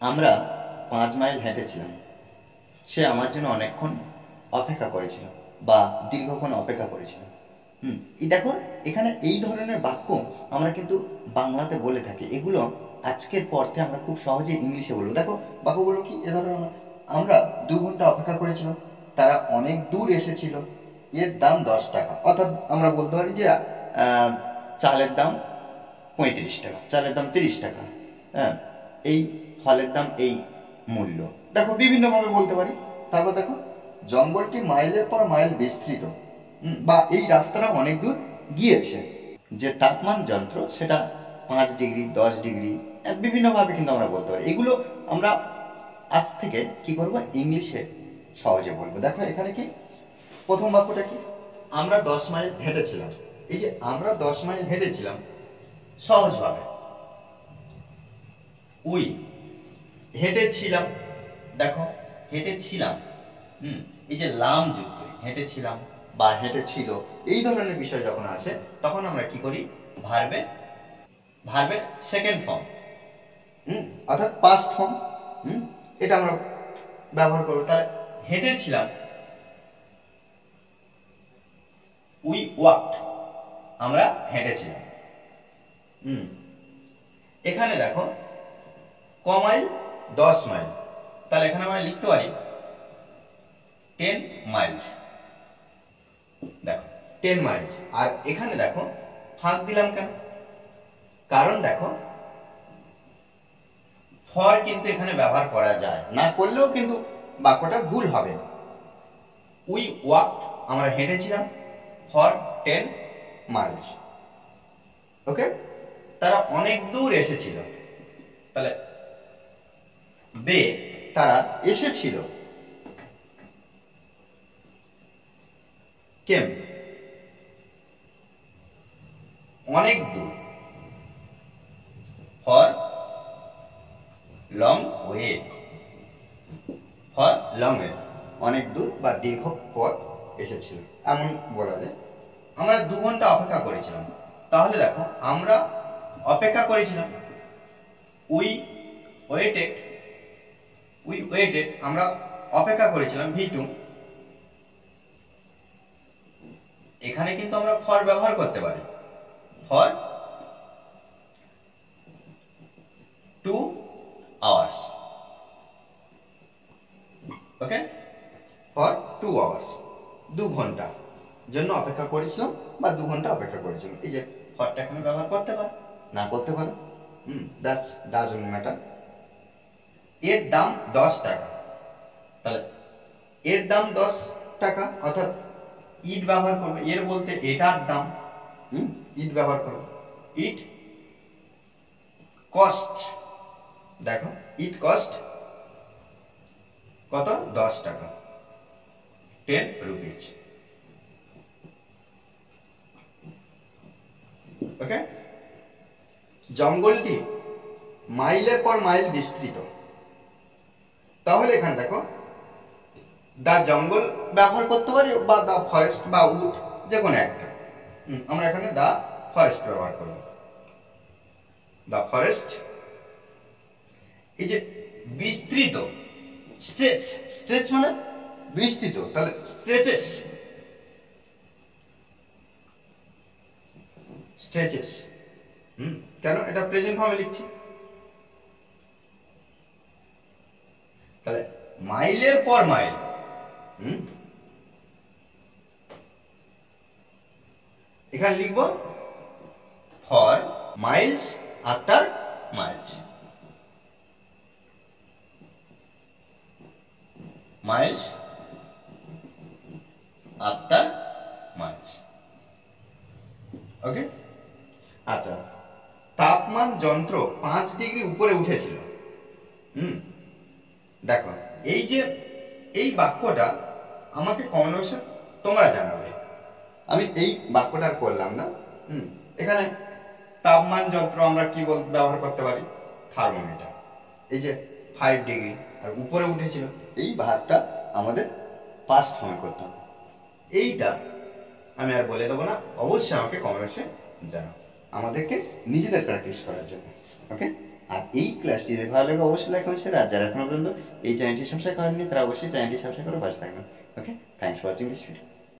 আমরা 5 মাইল হেঁটেছিলাম। সে আমার জন্য অনেকক্ষণ অপেক্ষা করেছিল বা দীর্ঘক্ষণ অপেক্ষা করেছিল। এই দেখো, এখানে এই ধরনের বাক্য আমরা কিন্তু বাংলাতে বলে থাকি। এগুলো আজকের পর থেকে আমরা খুব সহজে ইংলিশে বলবো। দেখো বাক্যগুলো কি এ ধরনের। আমরা 2 ঘন্টা অপেক্ষা করেছিলাম, তারা অনেক দূর এসেছিল, এর দাম 10 টাকা। অর্থাৎ আমরা বলতে পারি যে চালের দাম 35 টাকা, চালের দাম 30 টাকা। হ্যাঁ, এই ফলের দাম এই মূল্য। দেখো বিভিন্নভাবে বলতে পারি। তারপর দেখো, জঙ্গলটি মাইলের পর মাইল বিস্তৃত, বা এই রাস্তাটা অনেক দূর গিয়েছে। যে তাপমান যন্ত্র সেটা 5 ডিগ্রি, 10 ডিগ্রি, বিভিন্নভাবে কিন্তু আমরা বলতে পারি। এগুলো আমরা আজ থেকে কি করবো, ইংলিশে সহজে বলবো। দেখো এখানে কি প্রথম বাক্যটা কি, আমরা 10 মাইল হেঁটেছিলাম। এই যে আমরা 10 মাইল হেঁটেছিলাম, সহজভাবে উই হেঁটেছিলাম। দেখো হেঁটেছিলাম, এই যে লাম যুক্ত হেঁটেছিলাম বা হেঁটেছিল, এই ধরনের বিষয় যখন আসে তখন আমরা কি করি, ভার্বের সেকেন্ড ফর্ম, অর্থাৎ পাস্ট ফর্ম, এটা আমরা ব্যবহার করবো। তাহলে হেঁটেছিলাম, উই ওয়াকড, আমরা হেঁটেছিলাম। এখানে দেখো কমাইল 10 মাইল, তাহলে এখানে আমরা লিখতে পারি 10 মাইলস। দেখো 10 মাইলস। আর এখানে দেখো ফাঁক দিলাম কেন, কারণ দেখো ফর কিন্তু এখানে ব্যবহার করা যায়, না করলেও কিন্তু বাক্যটা ভুল হবে না। উই ওয়াকড, আমরা হেঁটেছিলাম, ফর 10 মাইলস। ওকে, তারা অনেক দূর এসেছিল, তাহলে দে, তারা এসেছিল, কেম, অনেক দূর, for long way, for long way, অনেক দূর বা দীর্ঘ পথ এসেছিল, এমন বলা যায়। আমরা 2 ঘন্টা অপেক্ষা করেছিলাম, তাহলে দেখো আমরা অপেক্ষা করেছিলাম, উই ওয়েটেড, আমরা অপেক্ষা করেছিলাম, V2। এখানে কিন্তু আমরা ফর ব্যবহার করতে পারি, for 2 hours. Okay, for 2 hours, 2 ঘন্টা জন্য অপেক্ষা করেছিলাম বা 2 ঘন্টা অপেক্ষা করেছিলাম। এই যে ফরটা এখানে ব্যবহার করতে পারো, না করতে পারো, দ্যাটস ডাজন্ট ম্যাটার। এর দাম 10 টাকা, তাহলে এর দাম 10 টাকা, অর্থাৎ ইট ব্যবহার করবে। এর বলতে এটার দাম, ইট ব্যবহার করবে। ইট কস্ট, দেখো ইট কস্ট কত, 10 টাকা, 10 রুপিজ। ওকে, জঙ্গলটি মাইলের পর মাইল বিস্তৃত, তাহলে এখানে দেখো দা জঙ্গল ব্যবহার করতে পারি বা দা ফরেস্ট বা উড, যে কোনো একটা। আমরা এখানে দা ফরেস্ট ব্যবহার করব, দা ফরেস্ট। এই যে বিস্তৃত, স্ট্রেচ মানে বিস্তৃত, তাহলে স্ট্রেচেস। কেন এটা প্রেজেন্ট ফর্মে লিখছি, তাহলে মাইলের পর মাইল, এখানে লিখব for miles after miles, miles after miles. Okay, আচ্ছা, তাপমান যন্ত্র 5 ডিগ্রি উপরে উঠেছিল। দেখো এই যে এই বাক্যটা আমাকে কমেন্ট বক্সে তোমরা জানাবে। আমি এই বাক্যটা আর করলাম না। এখানে তাপমান যন্ত্র আমরা কি ব্যবহার করতে পারি, থার্মোমিটার। এই যে 5 ডিগ্রি আর উপরে উঠেছিল, এই ভাগটা আমাদের পাস্ট ফর্মে করতে হবে। এইটা আমি আর বলে দেবো না, অবশ্যই আমাকে কমেন্ট বক্সে জানাও, আমাদেরকে নিজেদের প্র্যাকটিস করার জন্য। ওকে। আর এই ক্লাসটি যদি ভালো লাগে অবশ্যই লাইক কমেন্ট শেয়ার, আর যারা এখনো পর্যন্ত এই চ্যানেলটি সাবস্ক্রাইব করেননি তারা অবশ্যই চ্যানেলটি সাবস্ক্রাইব করে পাশে থাকবেন। Okay, thanks for watching this video.